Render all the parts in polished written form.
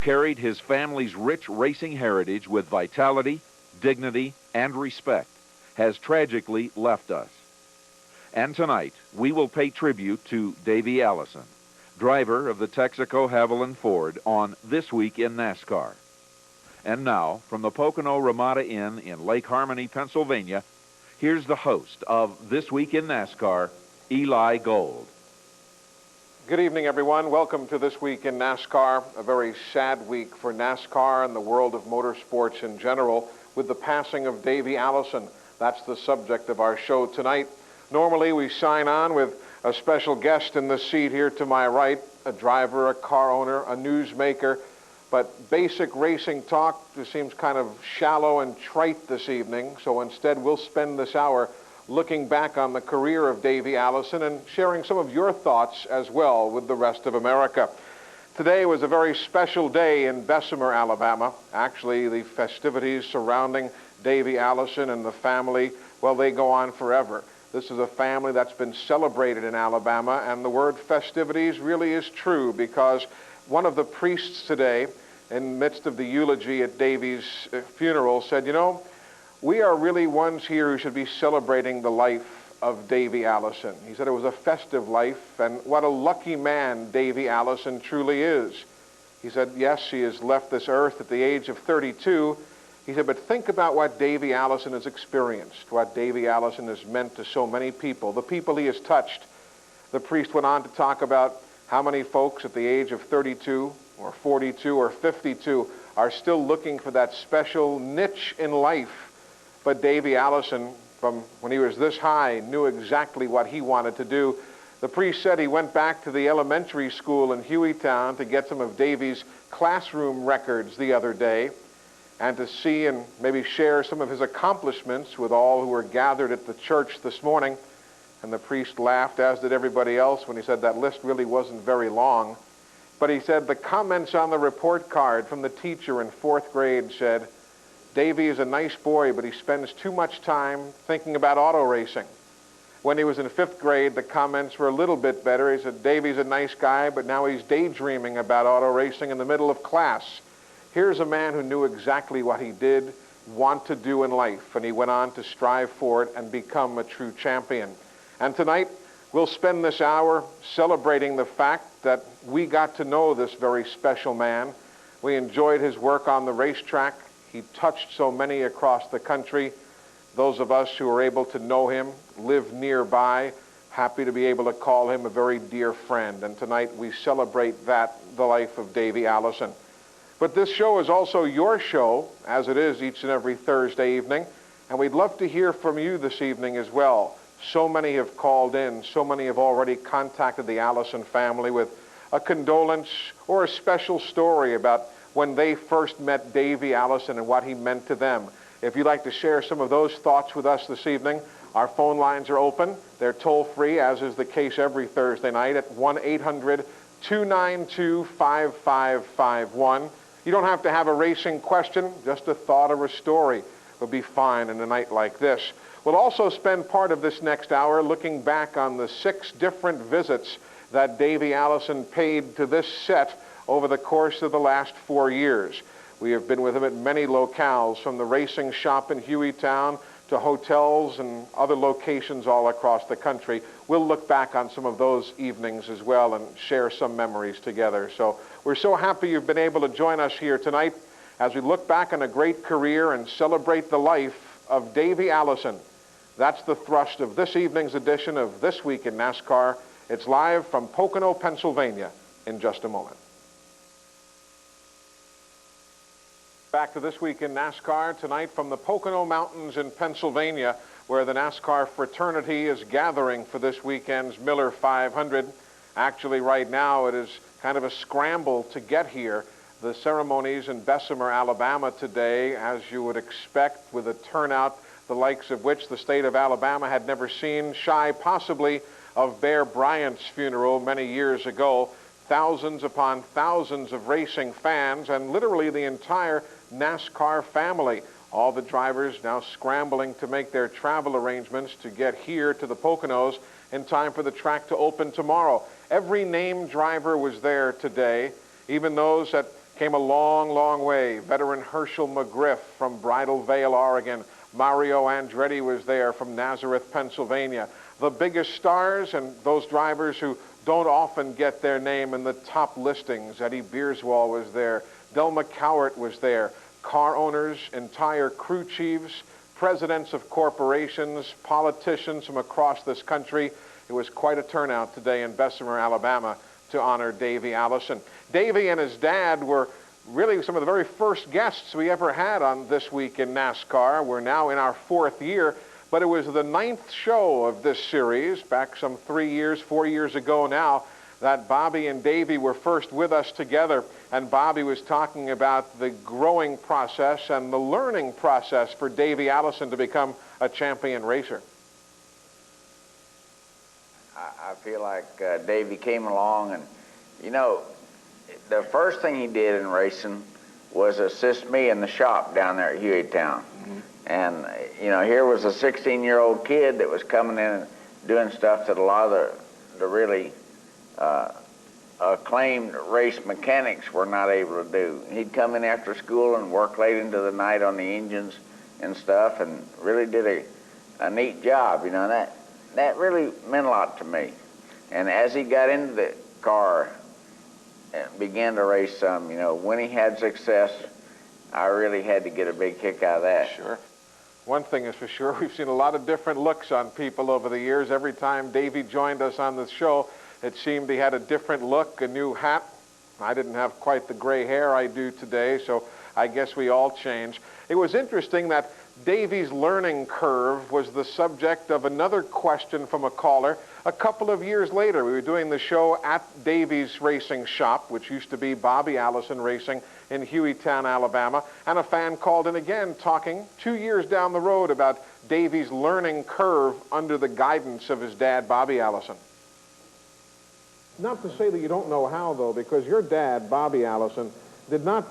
carried his family's rich racing heritage with vitality, dignity, and respect, has tragically left us. And tonight, we will pay tribute to Davey Allison, driver of the Texaco-Havoline Ford, on This Week in NASCAR. And now, from the Pocono Ramada Inn in Lake Harmony, Pennsylvania, here's the host of This Week in NASCAR, Eli Gold. Good evening, everyone. Welcome to This Week in NASCAR, a very sad week for NASCAR and the world of motorsports in general, with the passing of Davey Allison. That's the subject of our show tonight. Normally, we sign on with a special guest in the seat here to my right, a driver, a car owner, a newsmaker, but basic racing talk just seems kind of shallow and trite this evening, so instead we'll spend this hour looking back on the career of Davey Allison and sharing some of your thoughts as well with the rest of America. Today was a very special day in Bessemer, Alabama. Actually, the festivities surrounding Davey Allison and the family, well, they go on forever. This is a family that's been celebrated in Alabama, and the word festivities really is true, because one of the priests today, in the midst of the eulogy at Davey's funeral, said, you know, we are really ones here who should be celebrating the life of Davey Allison. He said it was a festive life, and what a lucky man Davey Allison truly is. He said, yes, he has left this earth at the age of 32. He said, but think about what Davey Allison has experienced, what Davey Allison has meant to so many people, the people he has touched. The priest went on to talk about how many folks at the age of 32 or 42 or 52 are still looking for that special niche in life. But Davey Allison, from when he was this high, knew exactly what he wanted to do. The priest said he went back to the elementary school in Hueytown to get some of Davey's classroom records the other day and to see and maybe share some of his accomplishments with all who were gathered at the church this morning. And the priest laughed, as did everybody else, when he said that list really wasn't very long. But he said the comments on the report card from the teacher in fourth grade said, Davey is a nice boy, but he spends too much time thinking about auto racing. When he was in fifth grade, the comments were a little bit better. He said, Davey's a nice guy, but now he's daydreaming about auto racing in the middle of class. Here's a man who knew exactly what he did want to do in life, and he went on to strive for it and become a true champion. And tonight, we'll spend this hour celebrating the fact that we got to know this very special man. We enjoyed his work on the racetrack. He touched so many across the country. Those of us who are able to know him, live nearby, happy to be able to call him a very dear friend. And tonight we celebrate that, the life of Davey Allison. But this show is also your show, as it is each and every Thursday evening. And we'd love to hear from you this evening as well. So many have called in. So many have already contacted the Allison family with a condolence or a special story about when they first met Davey Allison and what he meant to them. If you'd like to share some of those thoughts with us this evening, our phone lines are open. They're toll-free, as is the case every Thursday night, at 1-800-292-5551. You don't have to have a racing question, just a thought or a story would be fine in a night like this. We'll also spend part of this next hour looking back on the 6 different visits that Davey Allison paid to this set over the course of the last 4 years. We have been with him at many locales, from the racing shop in Hueytown to hotels and other locations all across the country. We'll look back on some of those evenings as well and share some memories together. So we're so happy you've been able to join us here tonight as we look back on a great career and celebrate the life of Davey Allison. That's the thrust of this evening's edition of This Week in NASCAR. It's live from Pocono, Pennsylvania, in just a moment. Back to This Week in NASCAR tonight from the Pocono Mountains in Pennsylvania, where the NASCAR fraternity is gathering for this weekend's Miller 500. Actually, right now, it is kind of a scramble to get here. The ceremonies in Bessemer, Alabama today, as you would expect, with a turnout the likes of which the state of Alabama had never seen, shy possibly of Bear Bryant's funeral many years ago. Thousands upon thousands of racing fans and literally the entire NASCAR family. All the drivers now scrambling to make their travel arrangements to get here to the Poconos in time for the track to open tomorrow. Every named driver was there today, even those that came a long, long way. Veteran Herschel McGriff from Bridal Veil, Oregon. Mario Andretti was there from Nazareth, Pennsylvania. The biggest stars and those drivers who don't often get their name in the top listings. Eddie Beerswall was there. Del McCowart was there. Car owners, entire crew chiefs, presidents of corporations, politicians from across this country. It was quite a turnout today in Bessemer, Alabama, to honor Davey Allison. Davey and his dad were really some of the very first guests we ever had on This Week in NASCAR. We're now in our 4th year, but it was the 9th show of this series, back some 4 years ago now, that Bobby and Davey were first with us together, and Bobby was talking about the growing process and the learning process for Davey Allison to become a champion racer. I feel like Davey came along, and you know, the first thing he did in racing was assist me in the shop down there at Hueytown. And you know, here was a 16-year-old kid that was coming in and doing stuff that a lot of the really acclaimed race mechanics were not able to do. He'd come in after school and work late into the night on the engines and stuff, and really did a neat job. You know, that really meant a lot to me. And as he got into the car and began to race some, you know, when he had success, I really had to get a big kick out of that. Sure. One thing is for sure, we've seen a lot of different looks on people over the years. Every time Davey joined us on this show, it seemed he had a different look, a new hat. I didn't have quite the gray hair I do today, so I guess we all change. It was interesting that Davey's learning curve was the subject of another question from a caller. A couple of years later, we were doing the show at Davey's racing shop, which used to be Bobby Allison Racing in Hueytown, Alabama, and a fan called in again talking 2 years down the road about Davey's learning curve under the guidance of his dad, Bobby Allison. Not to say that you don't know how, though, because your dad, Bobby Allison, did not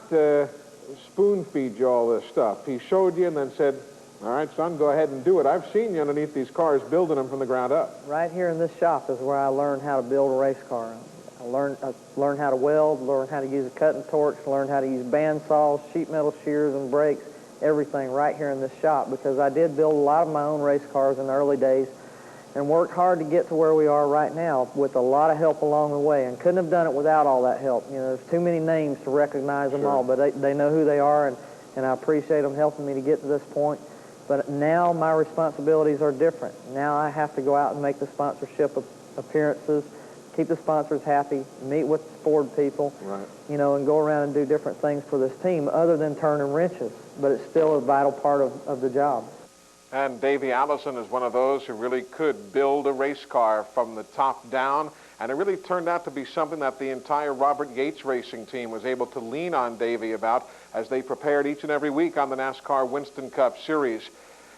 spoon-feed you all this stuff. He showed you and then said, all right, son, go ahead and do it. I've seen you underneath these cars building them from the ground up. Right here in this shop is where I learned how to build a race car. I learned how to weld, learned how to use a cutting torch, learned how to use band saws, sheet metal shears and brakes, everything right here in this shop, because I did build a lot of my own race cars in the early days and worked hard to get to where we are right now with a lot of help along the way, and couldn't have done it without all that help. You know, there's too many names to recognize them all, but they know who they are, and I appreciate them helping me to get to this point. But now my responsibilities are different. Now I have to go out and make the sponsorship appearances, keep the sponsors happy, meet with the Ford people, right, you know, and go around and do different things for this team other than turning wrenches. But it's still a vital part of the job. And Davey Allison is one of those who really could build a race car from the top down, and it really turned out to be something that the entire Robert Yates racing team was able to lean on Davey about as they prepared each and every week on the NASCAR Winston Cup Series.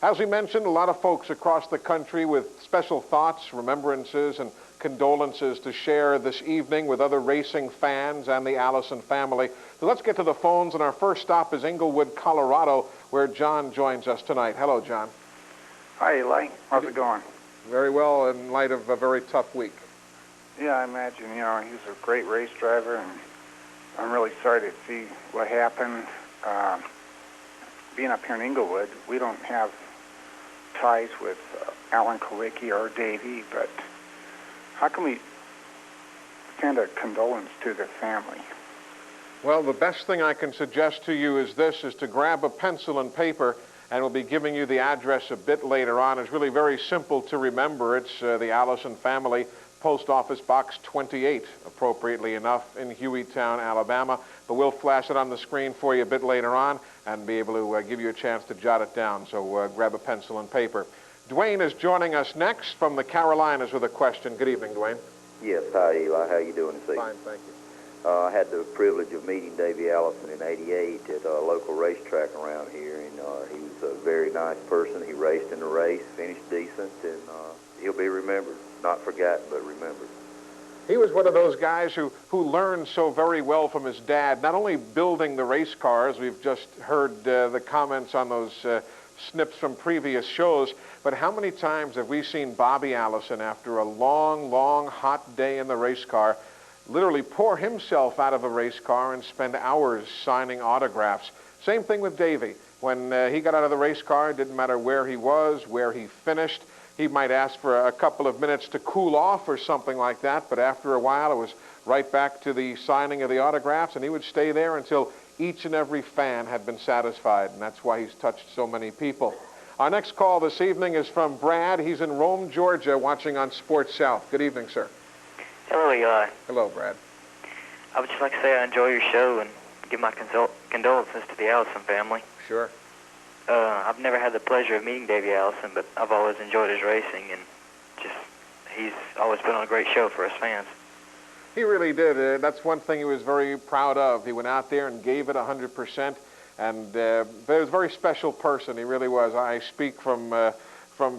As we mentioned, a lot of folks across the country with special thoughts, remembrances, and condolences to share this evening with other racing fans and the Allison family. So let's get to the phones, and our first stop is Englewood, Colorado, where John joins us tonight. Hello, John. Hi, Eli. How's it going? Very well, in light of a very tough week. Yeah, I imagine. You know, he was a great race driver, and I'm really sorry to see what happened. Being up here in Englewood, we don't have ties with Alan Kowicki or Davey, but how can we send a condolence to their family? Well, the best thing I can suggest to you is this, is to grab a pencil and paper, and we'll be giving you the address a bit later on. It's really very simple to remember. It's the Allison family, Post Office Box 28, appropriately enough, in Hueytown, Alabama. But we'll flash it on the screen for you a bit later on and be able to give you a chance to jot it down. So grab a pencil and paper. Dwayne is joining us next from the Carolinas with a question. Good evening, Dwayne. Yes, hi, Eli. How you doing this evening? Fine, thank you. I had the privilege of meeting Davey Allison in '88 at a local racetrack around here, and he was a very nice person. He raced in the race, finished decent, and he'll be remembered. Not forgotten, but remembered. He was one of those guys who learned so very well from his dad, not only building the race cars, we've just heard the comments on those snips from previous shows, but how many times have we seen Bobby Allison, after a long, long, hot day in the race car, literally pour himself out of a race car and spend hours signing autographs. Same thing with Davey. When he got out of the race car, it didn't matter where he was, where he finished. He might ask for a couple of minutes to cool off or something like that, but after a while it was right back to the signing of the autographs, and he would stay there until each and every fan had been satisfied, and that's why he's touched so many people. Our next call this evening is from Brad. He's in Rome, Georgia, watching on Sports South. Good evening, sir. Hello, Eli. Hello, Brad. I would just like to say I enjoy your show and give my condolences to the Allison family. Sure. I've never had the pleasure of meeting Davey Allison, but I've always enjoyed his racing, and he's always put on a great show for us fans. He really did. That's one thing he was very proud of. He went out there and gave it 100%, and but he was a very special person. He really was. I speak from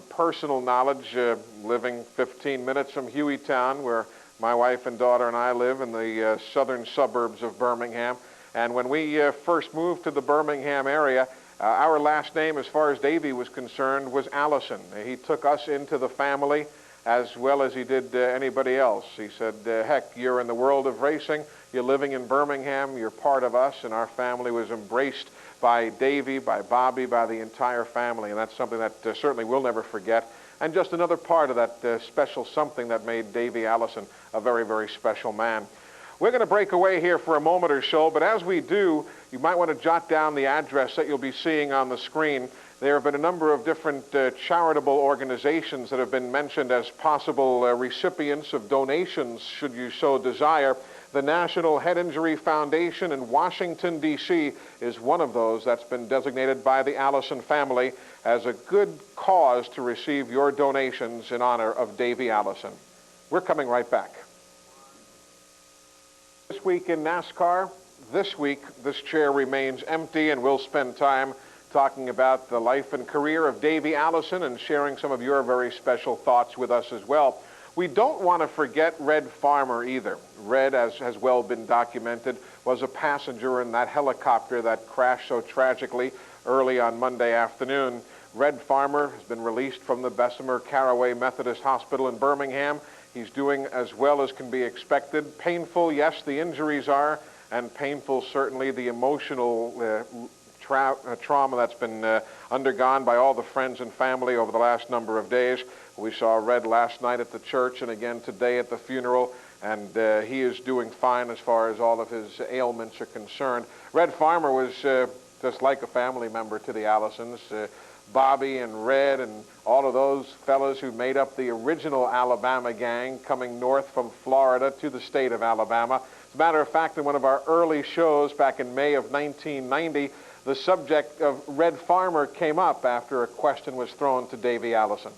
personal knowledge, living 15 minutes from Hueytown, where my wife and daughter and I live in the southern suburbs of Birmingham. And when we first moved to the Birmingham area, our last name, as far as Davey was concerned, was Allison. He took us into the family as well as he did anybody else. He said, heck, you're in the world of racing, you're living in Birmingham, you're part of us, and our family was embraced by Davey, by Bobby, by the entire family, and that's something that certainly we'll never forget. And just another part of that special something that made Davey Allison a very, very special man. We're going to break away here for a moment or so, but as we do, you might want to jot down the address that you'll be seeing on the screen. There have been a number of different charitable organizations that have been mentioned as possible recipients of donations, should you so desire. The National Head Injury Foundation in Washington, D.C. is one of those that's been designated by the Allison family as a good cause to receive your donations in honor of Davey Allison. We're coming right back. This week in NASCAR, this week this chair remains empty, and we'll spend time talking about the life and career of Davey Allison and sharing some of your very special thoughts with us as well. We don't want to forget Red Farmer either. Red, as has well been documented, was a passenger in that helicopter that crashed so tragically early on Monday afternoon. Red Farmer has been released from the Bessemer Caraway Methodist Hospital in Birmingham. He's doing as well as can be expected. Painful, yes, the injuries are, and painful certainly the emotional trauma that's been undergone by all the friends and family over the last number of days. We saw Red last night at the church and again today at the funeral, and he is doing fine as far as all of his ailments are concerned. Red Farmer was just like a family member to the Allisons. Bobby and Red and all of those fellas who made up the original Alabama gang coming north from Florida to the state of Alabama. As a matter of fact, in one of our early shows back in May of 1990, the subject of Red Farmer came up after a question was thrown to Davey Allison.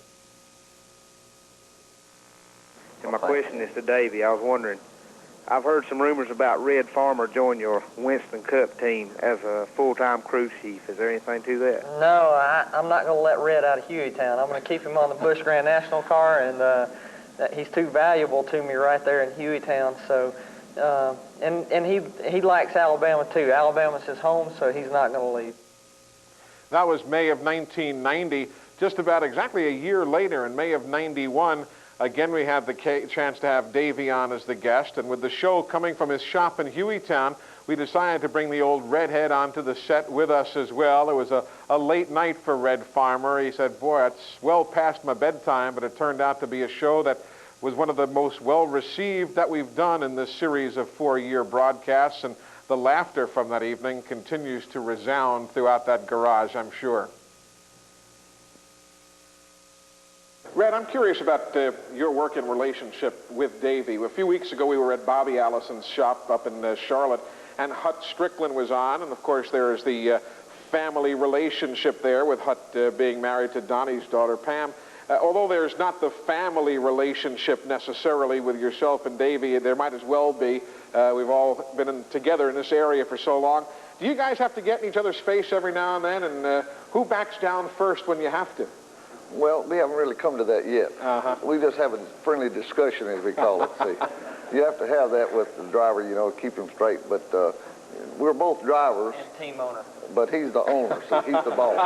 And my question is to Davey. I was wondering, I've heard some rumors about Red Farmer joining your Winston Cup team as a full-time crew chief. Is there anything to that? No, I'm not going to let Red out of Hueytown. I'm going to keep him on the Busch Grand National car, and he's too valuable to me right there in Hueytown. So, and he likes Alabama too. Alabama's his home, so he's not going to leave. That was May of 1990. Just about exactly a year later, in May of 91, again, we had the chance to have Davey on as the guest, and with the show coming from his shop in Hueytown, we decided to bring the old redhead onto the set with us as well. It was a late night for Red Farmer. He said, boy, it's well past my bedtime, but it turned out to be a show that was one of the most well-received that we've done in this series of 4-year broadcasts, and the laughter from that evening continues to resound throughout that garage, I'm sure. Red, I'm curious about your work and relationship with Davey. A few weeks ago, we were at Bobby Allison's shop up in Charlotte, and Hut Strickland was on, and of course there is the family relationship there with Hut being married to Donnie's daughter, Pam. Although there's not the family relationship necessarily with yourself and Davey, there might as well be. We've all been together in this area for so long. Do you guys have to get in each other's face every now and then, and who backs down first when you have to? Well, we haven't really come to that yet. We just have a friendly discussion, as we call it. See, you have to have that with the driver, you know, keep him straight. But we're both drivers. And team owner. But he's the owner, so he's the boss.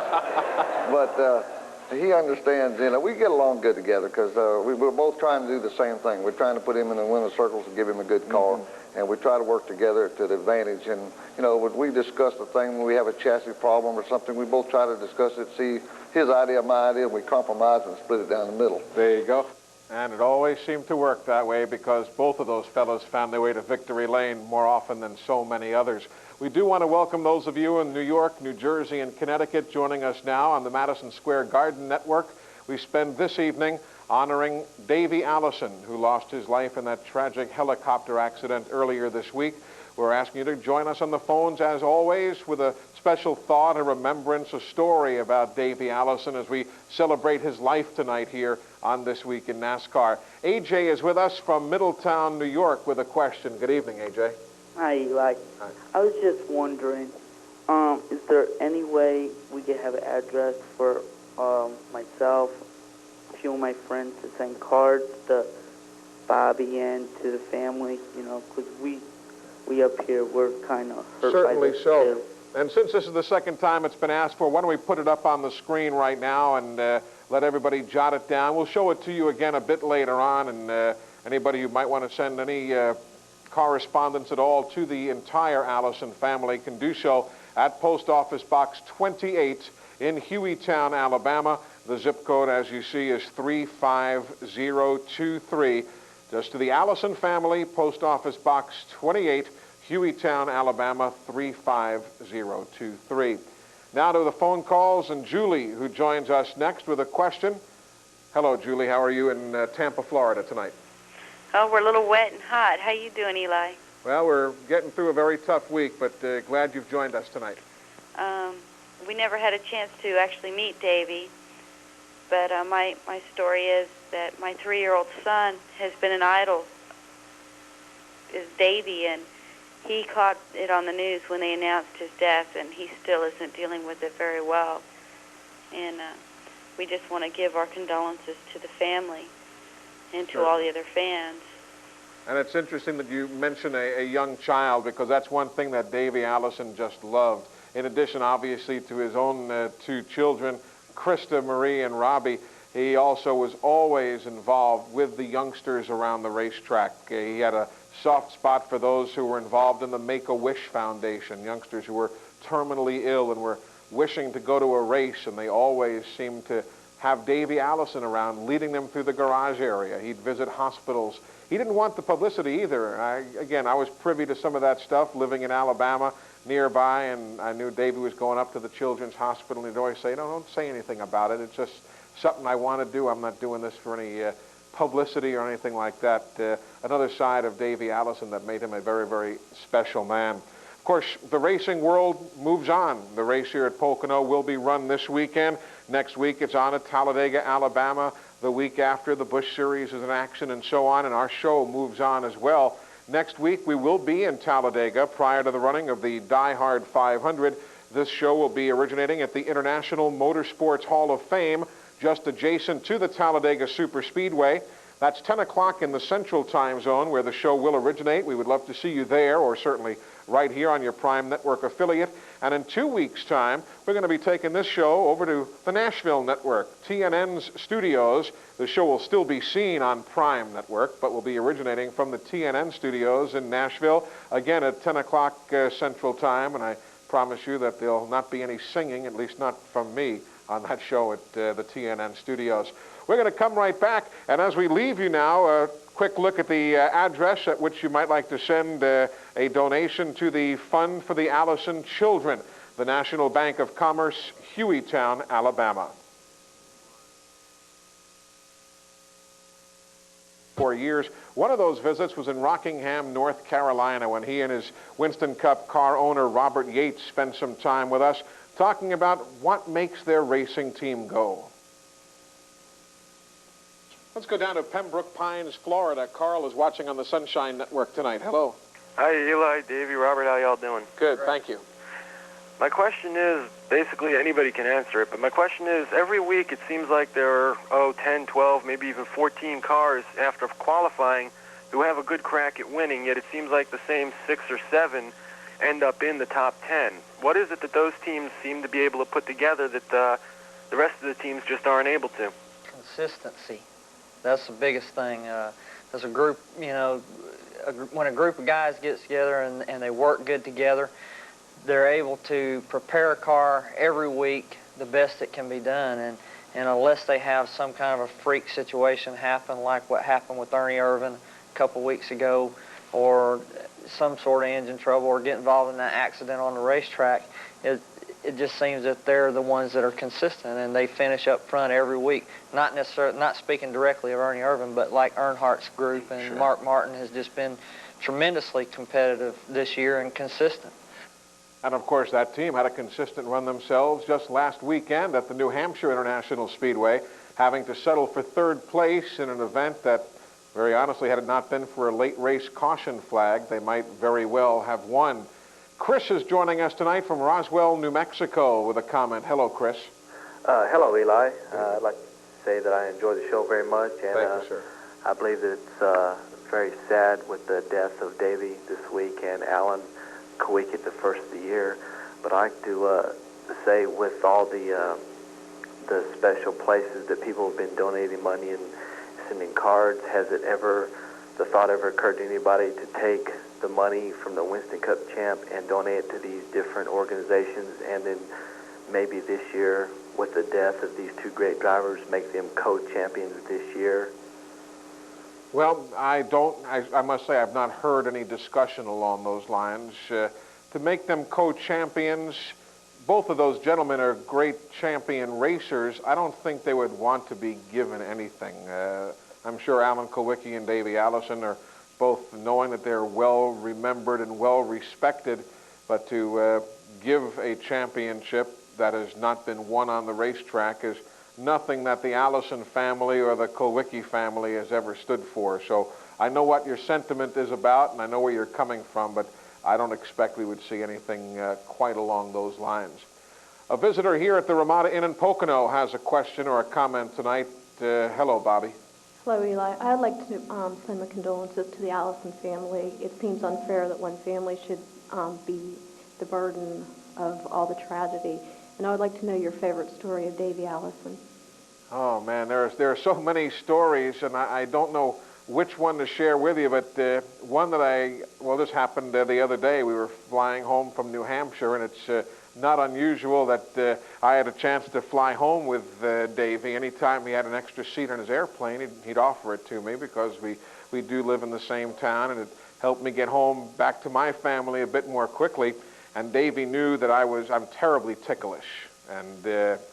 But He understands, we get along good together because we're both trying to do the same thing. We're trying to put him in the winner's circles and give him a good car, and we try to work together to the advantage. And, when we discuss the thing, when we have a chassis problem or something, we both try to discuss it, see his idea, my idea, and we compromise and split it down the middle. There you go. And it always seemed to work that way because both of those fellows found their way to victory lane more often than so many others. We do want to welcome those of you in New York, New Jersey, and Connecticut joining us now on the Madison Square Garden Network. We spend this evening honoring Davey Allison, who lost his life in that tragic helicopter accident earlier this week. We're asking you to join us on the phones, as always, with a special thought, a remembrance, a story about Davey Allison as we celebrate his life tonight here on This Week in NASCAR. AJ is with us from Middletown, New York, with a question. Good evening, AJ. Hi, Eli. Hi. I was just wondering, is there any way we could have an address for myself, a few of my friends to send cards to Bobby and to the family, because we up here, we're kind of hurt Certainly by this so. too. And since this is the second time it's been asked for, why don't we put it up on the screen right now and let everybody jot it down. We'll show it to you again a bit later on, and anybody who might want to send any correspondence at all to the entire Allison family can do so at Post Office Box 28 in Hueytown, Alabama. The zip code, as you see, is 35023. Just to the Allison family, Post Office Box 28, Hueytown, Alabama, 35023. Now to the phone calls, and Julie, who joins us next with a question. Hello, Julie. How are you in Tampa, Florida tonight? Oh, we're a little wet and hot. How you doing, Eli? Well, we're getting through a very tough week, but glad you've joined us tonight. We never had a chance to actually meet Davey, but my story is that my 3-year-old son has been an idol, is Davey, and he caught it on the news when they announced his death, and he still isn't dealing with it very well. And we just want to give our condolences to the family and to all the other fans. And it's interesting that you mention a young child, because that's one thing that Davey Allison just loved. In addition, obviously, to his own 2 children, Krista, Marie, and Robbie, he also was always involved with the youngsters around the racetrack. He had a soft spot for those who were involved in the Make-A-Wish Foundation, youngsters who were terminally ill and were wishing to go to a race, and they always seemed to have Davey Allison around, leading them through the garage area. He'd visit hospitals. He didn't want the publicity either. I was privy to some of that stuff, living in Alabama nearby, and I knew Davey was going up to the Children's Hospital, and he'd always say, "No, don't say anything about it. It's just something I want to do. I'm not doing this for any publicity or anything like that." Another side of Davey Allison that made him a very, very special man. Of course, the racing world moves on. The race here at Pocono will be run this weekend. Next week, it's on at Talladega, Alabama. The week after, the Busch Series is in action, and so on, and our show moves on as well. Next week, we will be in Talladega prior to the running of the Die Hard 500. This show will be originating at the International Motorsports Hall of Fame, just adjacent to the Talladega Superspeedway. That's 10 o'clock in the Central Time Zone, where the show will originate. We would love to see you there, or certainly right here on your Prime Network affiliate. And in 2 weeks' time, we're going to be taking this show over to the Nashville Network, TNN's studios. The show will still be seen on Prime Network, but will be originating from the TNN studios in Nashville, again at 10 o'clock Central Time. And I promise you that there'll not be any singing, at least not from me, on that show at the TNN studios. We're going to come right back, and as we leave you now, a quick look at the address at which you might like to send a donation to the Fund for the Allison Children, the National Bank of Commerce, Hueytown, Alabama. 4 years. One of those visits was in Rockingham, North Carolina, when he and his Winston Cup car owner, Robert Yates, spent some time with us talking about what makes their racing team go. Let's go down to Pembroke Pines, Florida. Carl is watching on the Sunshine Network tonight. Hello. Hi, Eli, Davey, Robert. How y'all doing? Good, thank you. My question is, basically anybody can answer it, but my question is, every week it seems like there are, 10, 12, maybe even 14 cars after qualifying who have a good crack at winning, yet it seems like the same 6 or 7 end up in the top 10. What is it that those teams seem to be able to put together that the rest of the teams just aren't able to? Consistency. That's the biggest thing. As a group, you know, when a group of guys gets together and they work good together, they're able to prepare a car every week the best it can be done. And unless they have some kind of a freak situation happen, like what happened with Ernie Irvin a couple weeks ago, or some sort of engine trouble, or get involved in that accident on the racetrack, it just seems that they're the ones that are consistent, and they finish up front every week. Not necessarily, not speaking directly of Ernie Irvin, but like Earnhardt's group and Mark Martin has just been tremendously competitive this year and consistent. And of course, that team had a consistent run themselves just last weekend at the New Hampshire International Speedway, having to settle for third place in an event that, very honestly, had it not been for a late race caution flag, they might very well have won. Chris is joining us tonight from Roswell, New Mexico, with a comment. Hello, Chris. Hello, Eli. I'd like to say that I enjoy the show very much, and thank you, sir. I believe that it's very sad with the death of Davey this week and Alan Kowicki at the first of the year. But I like to say, with all the special places that people have been donating money and sending cards, has the thought ever occurred to anybody to take the money from the Winston Cup champ and donate it to these different organizations, and then maybe this year, with the death of these two great drivers, make them co-champions this year? Well, I must say I've not heard any discussion along those lines. To make them co-champions, both of those gentlemen are great champion racers. I don't think they would want to be given anything. I'm sure Alan Kowicki and Davey Allison are both knowing that they're well remembered and well respected, but to give a championship that has not been won on the racetrack is nothing that the Allison family or the Kowicki family has ever stood for. So I know what your sentiment is about, and I know where you're coming from, but I don't expect we would see anything quite along those lines. A visitor here at the Ramada Inn in Pocono has a question or a comment tonight. Hello, Bobby. Hello, Eli. I'd like to send my condolences to the Allison family. It seems unfair that one family should be the burden of all the tragedy. And I would like to know your favorite story of Davey Allison. Oh, man, there are so many stories, and I don't know which one to share with you, but one that this happened the other day. We were flying home from New Hampshire, and it's not unusual that I had a chance to fly home with Davey. Anytime he had an extra seat on his airplane, he'd offer it to me, because we do live in the same town, and it helped me get home back to my family a bit more quickly. And Davey knew that I'm terribly ticklish. And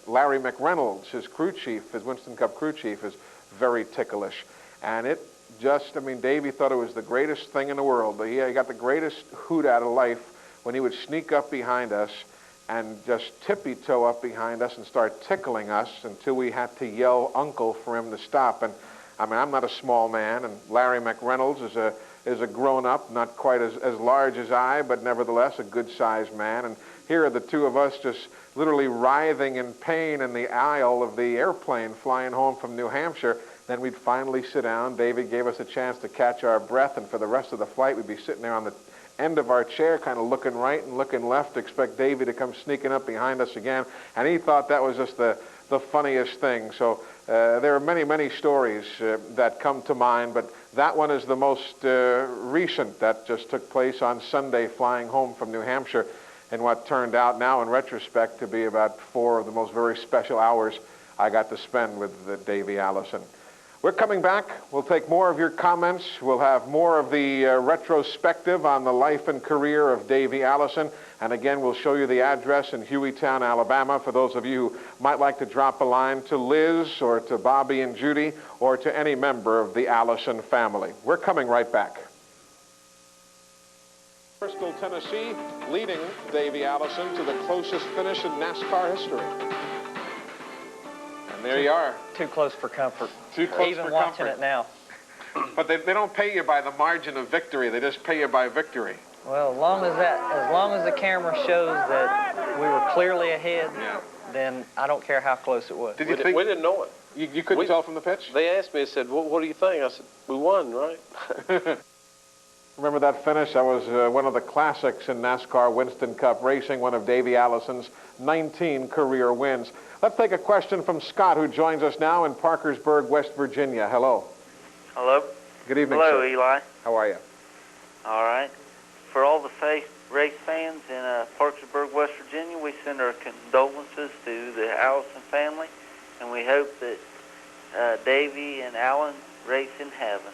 Larry McReynolds, his crew chief, his Winston Cup crew chief, is very ticklish. And it just, Davey thought it was the greatest thing in the world. He got the greatest hoot out of life when he would sneak up behind us and just tippy-toe up behind us and start tickling us until we had to yell uncle for him to stop. And I'm not a small man, and Larry McReynolds is a grown-up, not quite as large as I, but nevertheless a good-sized man. And here are the two of us just literally writhing in pain in the aisle of the airplane flying home from New Hampshire. Then we'd finally sit down. Davey gave us a chance to catch our breath, and for the rest of the flight, we'd be sitting there on the end of our chair, kind of looking right and looking left to expect Davey to come sneaking up behind us again. And he thought that was just the funniest thing. So there are many, many stories that come to mind, but that one is the most recent. That just took place on Sunday, flying home from New Hampshire, in what turned out now in retrospect to be about 4 of the most very special hours I got to spend with Davey Allison. We're coming back. We'll take more of your comments. We'll have more of the retrospective on the life and career of Davey Allison. And again, we'll show you the address in Hueytown, Alabama, for those of you who might like to drop a line to Liz or to Bobby and Judy or to any member of the Allison family. We're coming right back. Bristol, Tennessee, leading Davey Allison to the closest finish in NASCAR history. And there you are. Too close for comfort. Too close Even for watching comfort. it now. But they don't pay you by the margin of victory. They just pay you by victory. Well, as long as the camera shows that we were clearly ahead, then I don't care how close it was. Did you think? We didn't know it. You couldn't tell from the pitch? They asked me, they said, what do you think? I said, we won, right? Remember that finish? That was one of the classics in NASCAR Winston Cup racing, one of Davey Allison's 19 career wins. Let's take a question from Scott, who joins us now in Parkersburg, West Virginia. Hello. Hello. Good evening, Hello, sir. Eli. How are you? All right. For all the race fans in Parkersburg, West Virginia, we send our condolences to the Allison family, and we hope that Davey and Alan race in heaven.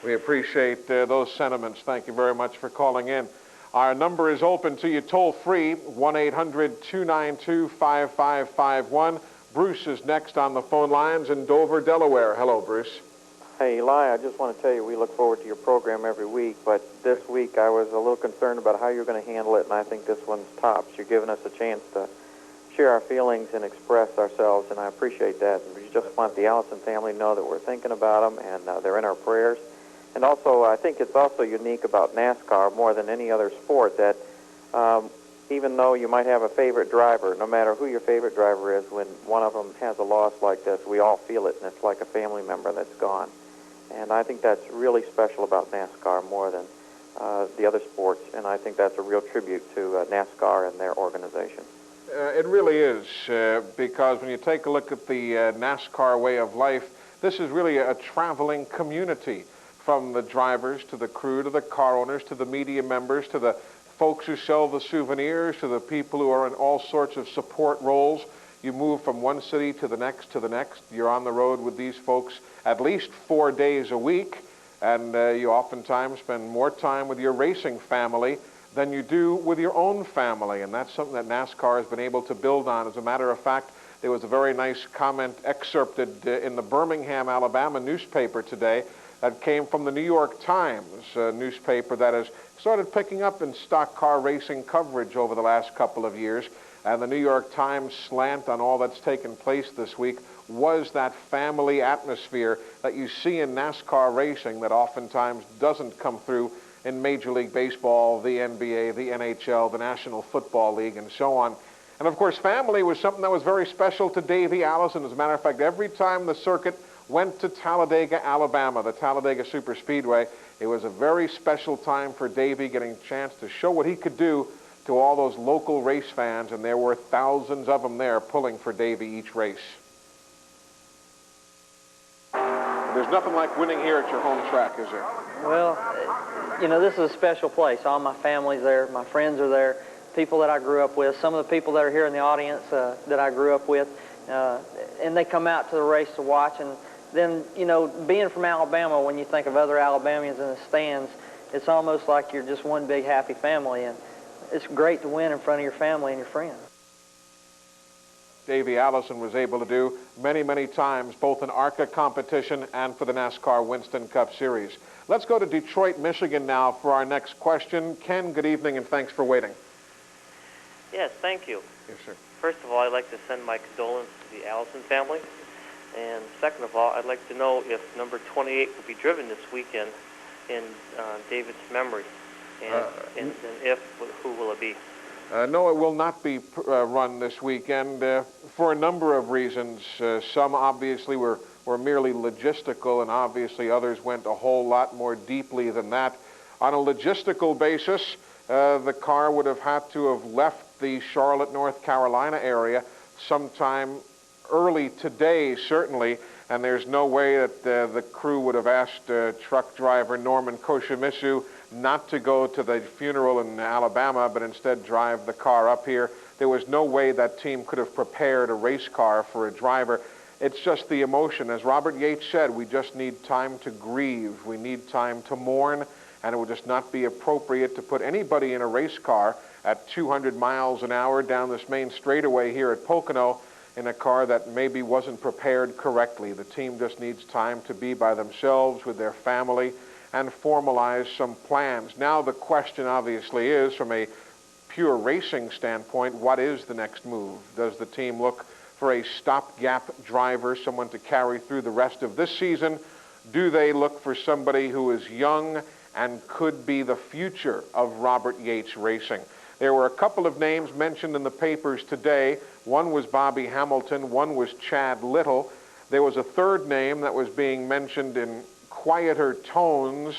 We appreciate those sentiments. Thank you very much for calling in. Our number is open to you toll-free, 1-800-292-5551. Bruce is next on the phone lines in Dover, Delaware. Hello, Bruce. Hey, Eli, I just want to tell you we look forward to your program every week, but this week I was a little concerned about how you're going to handle it, and I think this one's tops. You're giving us a chance to share our feelings and express ourselves, and I appreciate that. We just want the Allison family to know that we're thinking about them, and they're in our prayers. And also, I think it's also unique about NASCAR more than any other sport that even though you might have a favorite driver, no matter who your favorite driver is, when one of them has a loss like this, we all feel it, and it's like a family member that's gone. And I think that's really special about NASCAR more than the other sports, and I think that's a real tribute to NASCAR and their organization. It really is, because when you take a look at the NASCAR way of life, this is really a traveling community, from the drivers to the crew to the car owners to the media members to the folks who sell the souvenirs to the people who are in all sorts of support roles. You move from one city to the next to the next. You're on the road with these folks at least 4 days a week, and you oftentimes spend more time with your racing family than you do with your own family, and that's something that NASCAR has been able to build on. As a matter of fact, there was a very nice comment excerpted in the Birmingham, Alabama newspaper today that came from the New York Times, a newspaper that has started picking up in stock car racing coverage over the last couple of years. And the New York Times slant on all that's taken place this week was that family atmosphere that you see in NASCAR racing that oftentimes doesn't come through in Major League Baseball, the NBA, the NHL, the National Football League, and so on. And of course, family was something that was very special to Davey Allison. As a matter of fact, every time the circuit went to Talladega, Alabama, the Talladega Superspeedway, it was a very special time for Davey, getting a chance to show what he could do to all those local race fans, and there were thousands of them there pulling for Davey each race. There's nothing like winning here at your home track, is there? Well, you know, this is a special place. All my family's there, my friends are there, people that I grew up with, some of the people that are here in the audience that I grew up with, and they come out to the race to watch. And then, you know, being from Alabama, when you think of other Alabamians in the stands, it's almost like you're just one big happy family, and it's great to win in front of your family and your friends. Davey Allison was able to do many, many times, both in ARCA competition and for the NASCAR Winston Cup Series. Let's go to Detroit, Michigan now for our next question. Ken, good evening, and thanks for waiting. Yes, thank you. Yes, sir. First of all, I'd like to send my condolences to the Allison family. And second of all, I'd like to know if number 28 will be driven this weekend in David's memory. And if, who will it be? No, it will not be run this weekend for a number of reasons. Some obviously were merely logistical, and obviously others went a whole lot more deeply than that. On a logistical basis, the car would have had to have left the Charlotte, North Carolina area sometime early today, certainly, and there's no way that the crew would have asked truck driver Norman Koshimisu not to go to the funeral in Alabama, but instead drive the car up here. There was no way that team could have prepared a race car for a driver. It's just the emotion. As Robert Yates said, we just need time to grieve. We need time to mourn, and it would just not be appropriate to put anybody in a race car at 200 miles an hour down this main straightaway here at Pocono in a car that maybe wasn't prepared correctly. The team just needs time to be by themselves with their family and formalize some plans. Now the question obviously is, from a pure racing standpoint, what is the next move? Does the team look for a stopgap driver, someone to carry through the rest of this season? Do they look for somebody who is young and could be the future of Robert Yates Racing? There were a couple of names mentioned in the papers today. One was Bobby Hamilton, one was Chad Little. There was a third name that was being mentioned in quieter tones,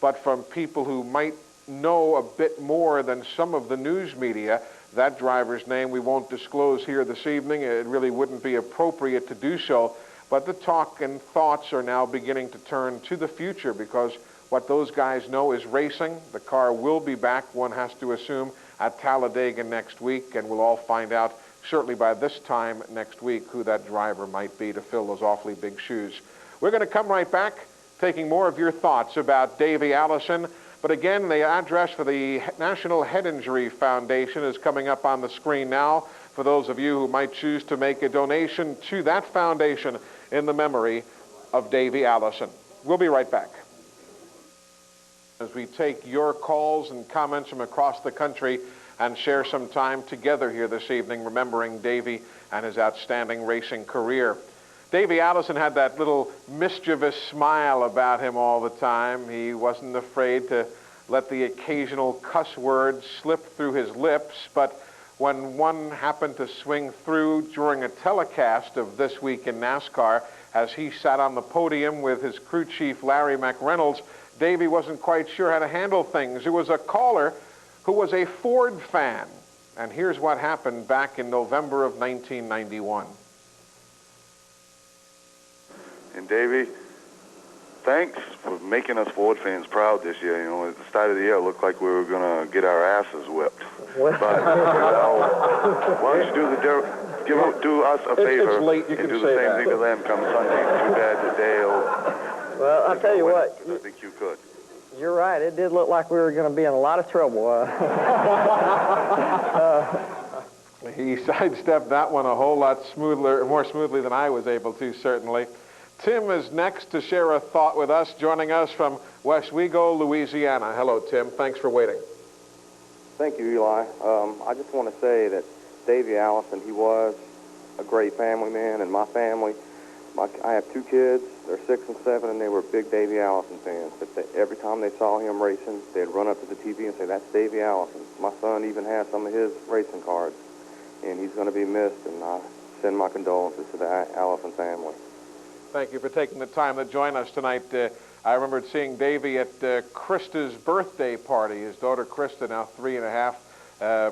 but from people who might know a bit more than some of the news media. That driver's name we won't disclose here this evening. It really wouldn't be appropriate to do so. But the talk and thoughts are now beginning to turn to the future, because what those guys know is racing. The car will be back, one has to assume, at Talladega next week, and we'll all find out certainly by this time next week who that driver might be to fill those awfully big shoes. We're going to come right back, taking more of your thoughts about Davey Allison. But again, the address for the National Head Injury Foundation is coming up on the screen now for those of you who might choose to make a donation to that foundation in the memory of Davey Allison. We'll be right back as we take your calls and comments from across the country and share some time together here this evening, remembering Davey and his outstanding racing career. Davey Allison had that little mischievous smile about him all the time. He wasn't afraid to let the occasional cuss word slip through his lips, but when one happened to swing through during a telecast of This Week in NASCAR, as he sat on the podium with his crew chief Larry McReynolds, Davey wasn't quite sure how to handle things. It was a caller who was a Ford fan. And here's what happened back in November of 1991. And Davey, thanks for making us Ford fans proud this year. You know, at the start of the year, it looked like we were going to get our asses whipped. But why don't you do us a favor and do the same thing to them come Sunday? Too bad that they'll... Well, I'll tell you what. I think you could. You're right. It did look like we were going to be in a lot of trouble. He sidestepped that one a whole lot more smoothly than I was able to, certainly. Tim is next to share a thought with us, joining us from Westwego, Louisiana. Hello, Tim. Thanks for waiting. Thank you, Eli. I just want to say that Davey Allison, he was a great family man, and my family, I have two kids. They're 6 and 7, and they were big Davey Allison fans. But every time they saw him racing, they'd run up to the TV and say, "That's Davey Allison." My son even has some of his racing cards, and he's going to be missed, and I send my condolences to the Allison family. Thank you for taking the time to join us tonight. I remembered seeing Davey at Krista's birthday party. His daughter Krista, now 3 and a half,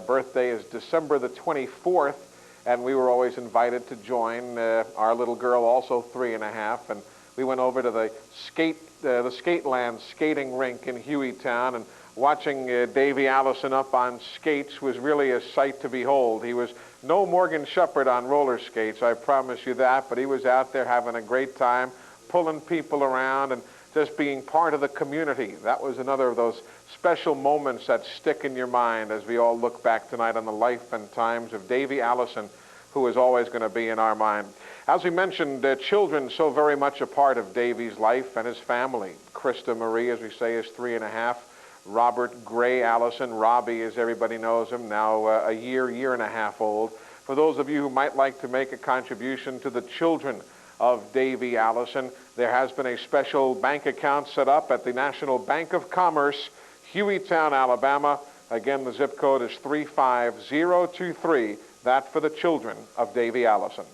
birthday is December the 24th, and we were always invited to join. Our little girl, also 3 and a half, and we went over to the Skateland skating rink in Hueytown, and watching Davey Allison up on skates was really a sight to behold. He was no Morgan Shepherd on roller skates, I promise you that, but he was out there having a great time, pulling people around and just being part of the community. That was another of those special moments that stick in your mind as we all look back tonight on the life and times of Davey Allison, who is always going to be in our mind. As we mentioned, children so very much a part of Davey's life and his family. Krista Marie, as we say, is 3 and a half. Robert Gray Allison, Robbie as everybody knows him, now a year and a half old. For those of you who might like to make a contribution to the children of Davey Allison, there has been a special bank account set up at the National Bank of Commerce, Hueytown, Alabama. Again, the zip code is 35023. That for the children of Davey Allison.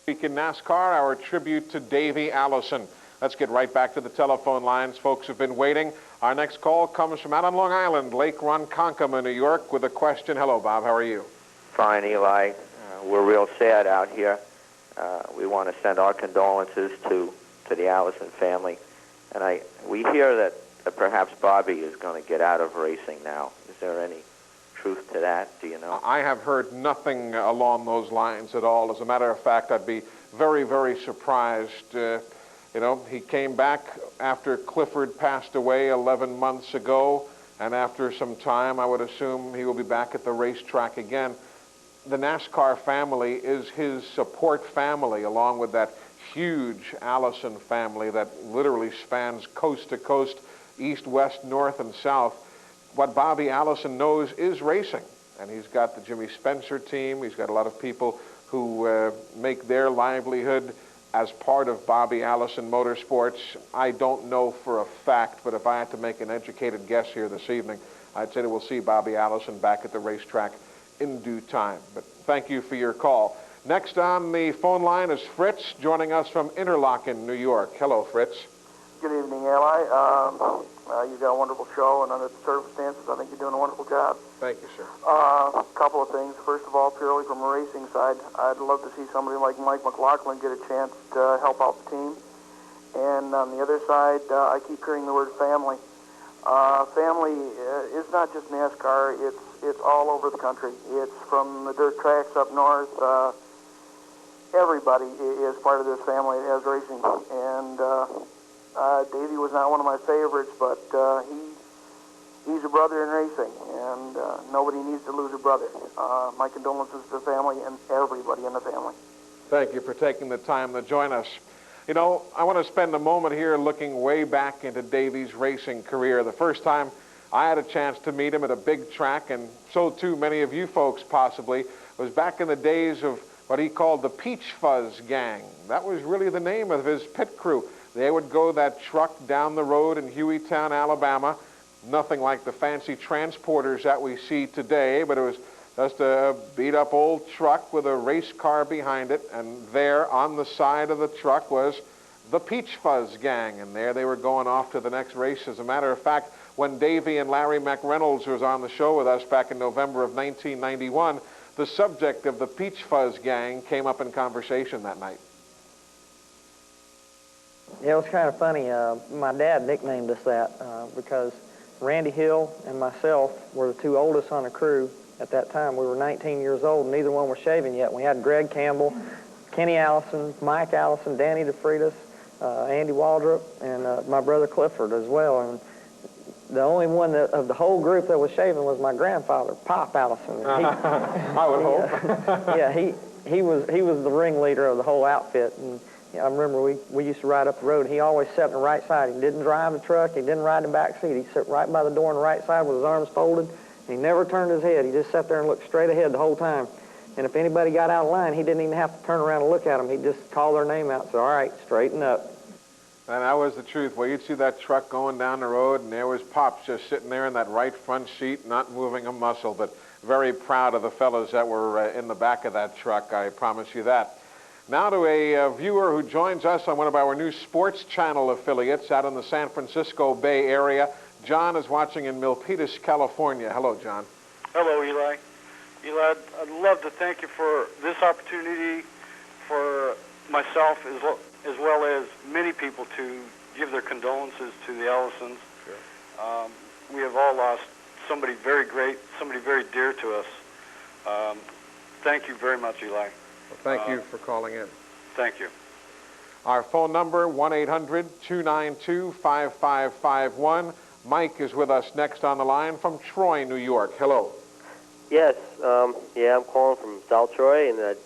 Week in NASCAR, our tribute to Davey Allison. Let's get right back to the telephone lines. Folks have been waiting. Our next call comes from out on Long Island, Lake Ronkonkoma, New York, with a question. Hello, Bob. How are you? Fine, Eli. We're real sad out here. We want to send our condolences to the Allison family. And we hear that perhaps Bobby is going to get out of racing now. Is there any truth to that? Do you know? I have heard nothing along those lines at all. As a matter of fact, I'd be very, very surprised. You know, he came back after Clifford passed away 11 months ago, and after some time, I would assume he will be back at the racetrack again. The NASCAR family is his support family, along with that huge Allison family that literally spans coast to coast, east, west, north, and south. What Bobby Allison knows is racing, and he's got the Jimmy Spencer team. He's got a lot of people who make their livelihood as part of Bobby Allison Motorsports. I don't know for a fact, but if I had to make an educated guess here this evening, I'd say that we'll see Bobby Allison back at the racetrack in due time. But thank you for your call. Next on the phone line is Fritz, joining us from Interlaken, New York. Hello, Fritz. Good evening, Eli. You've got a wonderful show, and under the circumstances, I think you're doing a wonderful job. Thank you, sir. A couple of things. First of all, purely from a racing side, I'd love to see somebody like Mike McLaughlin get a chance to help out the team. And on the other side, I keep hearing the word family. Family is not just NASCAR. It's all over the country. It's from the dirt tracks up north. Everybody is part of this family as racing. And Davey was not one of my favorites, but he's a brother in racing, and nobody needs to lose a brother. My condolences to the family and everybody in the family. Thank you for taking the time to join us. You know, I want to spend a moment here looking way back into Davey's racing career. The first time I had a chance to meet him at a big track, and so too many of you folks possibly, was back in the days of what he called the Peach Fuzz Gang. That was really the name of his pit crew. They would go that truck down the road in Hueytown, Alabama. Nothing like the fancy transporters that we see today, but it was just a beat-up old truck with a race car behind it, and there on the side of the truck was the Peach Fuzz Gang, and there they were going off to the next race. As a matter of fact, when Davey and Larry McReynolds was on the show with us back in November of 1991, the subject of the Peach Fuzz Gang came up in conversation that night. Yeah, it was kind of funny. My dad nicknamed us that because Randy Hill and myself were the two oldest on the crew at that time. We were 19 years old, and neither one were shaving yet. We had Greg Campbell, Kenny Allison, Mike Allison, Danny DeFreitas, Andy Waldrop, and my brother Clifford as well. And the only one of the whole group that was shaving was my grandfather, Pop Allison. And I would hope. Yeah, he was the ringleader of the whole outfit. And I remember we used to ride up the road. He always sat on the right side. He didn't drive the truck. He didn't ride the back seat. He sat right by the door on the right side with his arms folded. And he never turned his head. He just sat there and looked straight ahead the whole time. And if anybody got out of line, he didn't even have to turn around and look at them. He'd just call their name out and say, "All right, straighten up." And that was the truth. Well, you'd see that truck going down the road, and there was Pops just sitting there in that right front seat, not moving a muscle, but very proud of the fellows that were in the back of that truck, I promise you that. Now to a viewer who joins us on one of our new sports channel affiliates out in the San Francisco Bay Area. John is watching in Milpitas, California. Hello, John. Hello, Eli. Eli, I'd love to thank you for this opportunity for myself as well as many people to give their condolences to the Allisons. Sure. We have all lost somebody very great, somebody very dear to us. Thank you very much, Eli. Well, thank you for calling in. Thank you. Our phone number, 1-800-292-5551. Mike is with us next on the line from Troy, New York. Hello. Yes, yeah, I'm calling from South Troy, and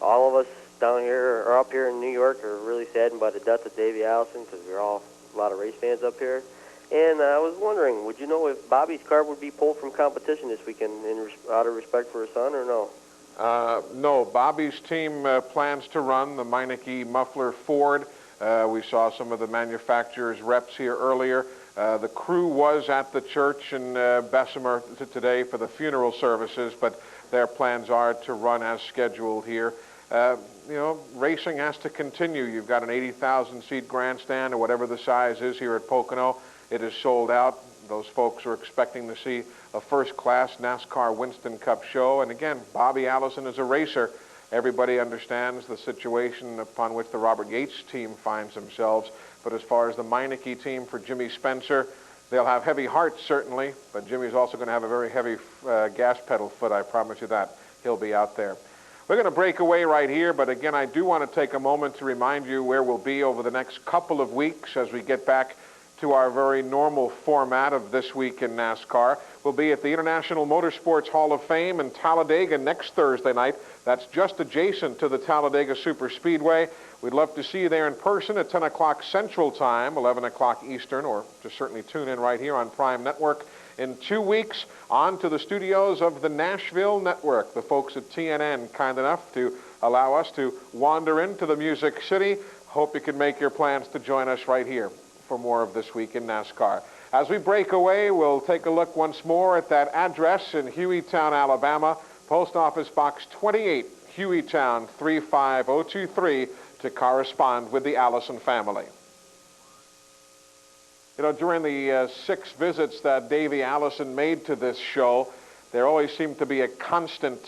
all of us down here or up here in New York are really saddened by the death of Davey Allison because we're all a lot of race fans up here. And I was wondering, would you know if Bobby's car would be pulled from competition this weekend out of respect for his son, or no? No, Bobby's team plans to run the Meineke Muffler Ford. We saw some of the manufacturer's reps here earlier. The crew was at the church in Bessemer today for the funeral services, but their plans are to run as scheduled here. You know, racing has to continue. You've got an 80,000-seat grandstand or whatever the size is here at Pocono. It is sold out. Those folks are expecting to see a first-class NASCAR Winston Cup show. And again, Bobby Allison is a racer. Everybody understands the situation upon which the Robert Yates team finds themselves. But as far as the Meineke team for Jimmy Spencer, they'll have heavy hearts, certainly. But Jimmy's also going to have a very heavy gas pedal foot, I promise you that. He'll be out there. We're going to break away right here, but again, I do want to take a moment to remind you where we'll be over the next couple of weeks as we get back to our very normal format of This Week in NASCAR. We'll be at the International Motorsports Hall of Fame in Talladega next Thursday night. That's just adjacent to the Talladega Superspeedway. We'd love to see you there in person at 10 o'clock Central Time, 11 o'clock Eastern, or just certainly tune in right here on Prime Network. In 2 weeks, on to the studios of the Nashville Network. The folks at TNN kind enough to allow us to wander into the Music City. Hope you can make your plans to join us right here for more of This Week in NASCAR. As we break away, we'll take a look once more at that address in Hueytown, Alabama, Post Office Box 28, Hueytown 35023 to correspond with the Allison family. You know, during the 6 visits that Davey Allison made to this show, there always seemed to be a constant.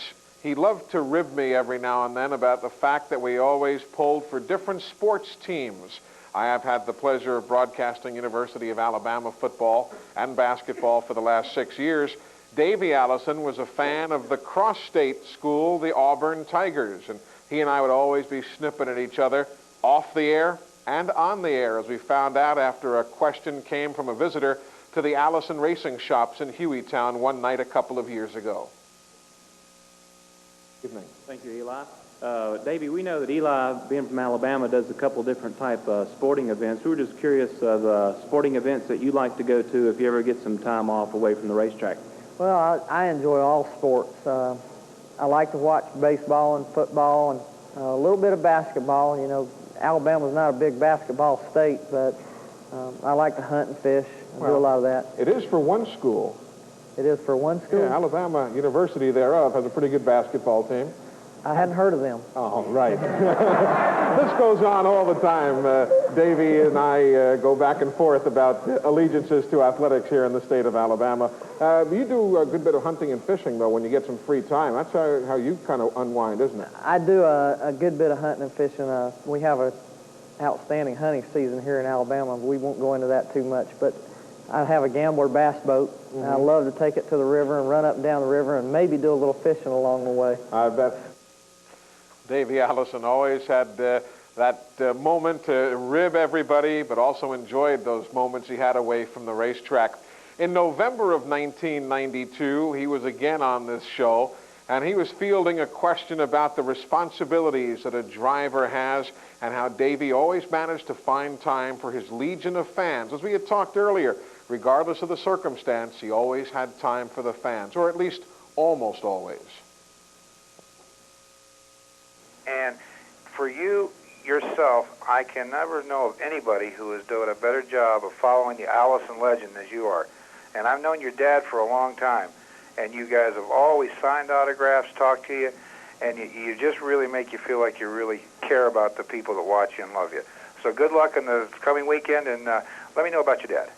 He loved to rib me every now and then about the fact that we always pulled for different sports teams. I have had the pleasure of broadcasting University of Alabama football and basketball for the last 6 years. Davey Allison was a fan of the cross-state school, the Auburn Tigers, and he and I would always be snipping at each other off the air and on the air, as we found out after a question came from a visitor to the Allison Racing Shops in Hueytown one night a couple of years ago. Evening. Thank you, Eli. Davey, we know that Eli, being from Alabama, does a couple different type of sporting events. We were just curious of sporting events that you like to go to if you ever get some time off away from the racetrack. Well, I enjoy all sports. I like to watch baseball and football and a little bit of basketball. You know, Alabama's not a big basketball state, but I like to hunt and fish and do a lot of that. It is for one school. It is for one school? Yeah, Alabama University thereof has a pretty good basketball team. I hadn't heard of them. Oh, right. This goes on all the time. Davey and I go back and forth about allegiances to athletics here in the state of Alabama. You do a good bit of hunting and fishing, though, when you get some free time. That's how you kind of unwind, isn't it? I do a good bit of hunting and fishing. We have an outstanding hunting season here in Alabama. We won't go into that too much, but I have a gambler bass boat, and I love to take it to the river and run up and down the river and maybe do a little fishing along the way. I bet. Davey Allison always had that moment to rib everybody, but also enjoyed those moments he had away from the racetrack. In November of 1992, he was again on this show, and he was fielding a question about the responsibilities that a driver has and how Davey always managed to find time for his legion of fans. As we had talked earlier, regardless of the circumstance, he always had time for the fans, or at least almost always. And for you yourself, I can never know of anybody who has done a better job of following the Allison legend as you are. And I've known your dad for a long time, and you guys have always signed autographs, talked to you, and you just really make you feel like you really care about the people that watch you and love you. So good luck in the coming weekend, and let me know about your dad.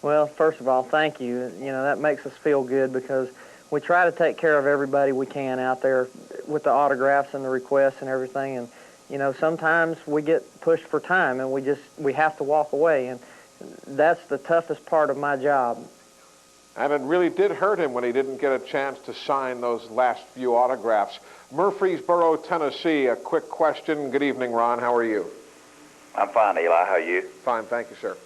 Well, first of all, thank you. You know, that makes us feel good because we try to take care of everybody we can out there with the autographs and the requests and everything. And, you know, sometimes we get pushed for time and we have to walk away. And that's the toughest part of my job. And it really did hurt him when he didn't get a chance to sign those last few autographs. Murfreesboro, Tennessee, a quick question. Good evening, Ron. How are you? I'm fine, Eli. How are you? Fine, thank you, sir.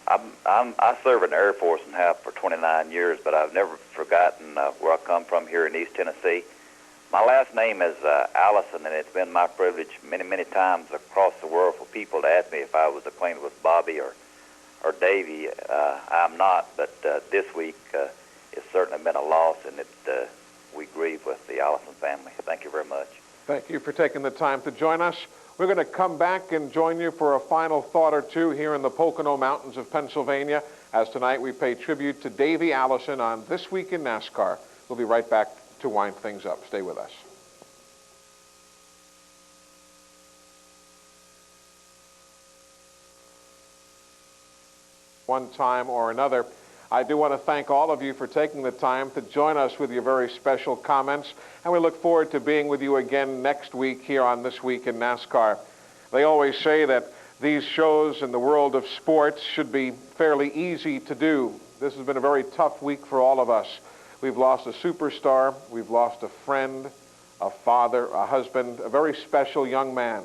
I served in the Air Force and have for 29 years, but I've never forgotten where I come from here in East Tennessee. My last name is Allison, and it's been my privilege many, many times across the world for people to ask me if I was acquainted with Bobby or Davey. I'm not, but this week it's certainly been a loss, and we grieve with the Allison family. Thank you very much. Thank you for taking the time to join us. We're going to come back and join you for a final thought or two here in the Pocono Mountains of Pennsylvania, as tonight we pay tribute to Davey Allison on This Week in NASCAR. We'll be right back to wind things up. Stay with us. One time or another, I do want to thank all of you for taking the time to join us with your very special comments, and we look forward to being with you again next week here on This Week in NASCAR. They always say that these shows in the world of sports should be fairly easy to do. This has been a very tough week for all of us. We've lost a superstar, we've lost a friend, a father, a husband, a very special young man.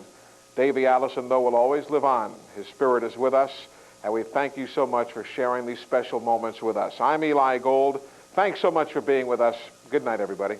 Davey Allison, though, will always live on. His spirit is with us. And we thank you so much for sharing these special moments with us. I'm Eli Gold. Thanks so much for being with us. Good night, everybody.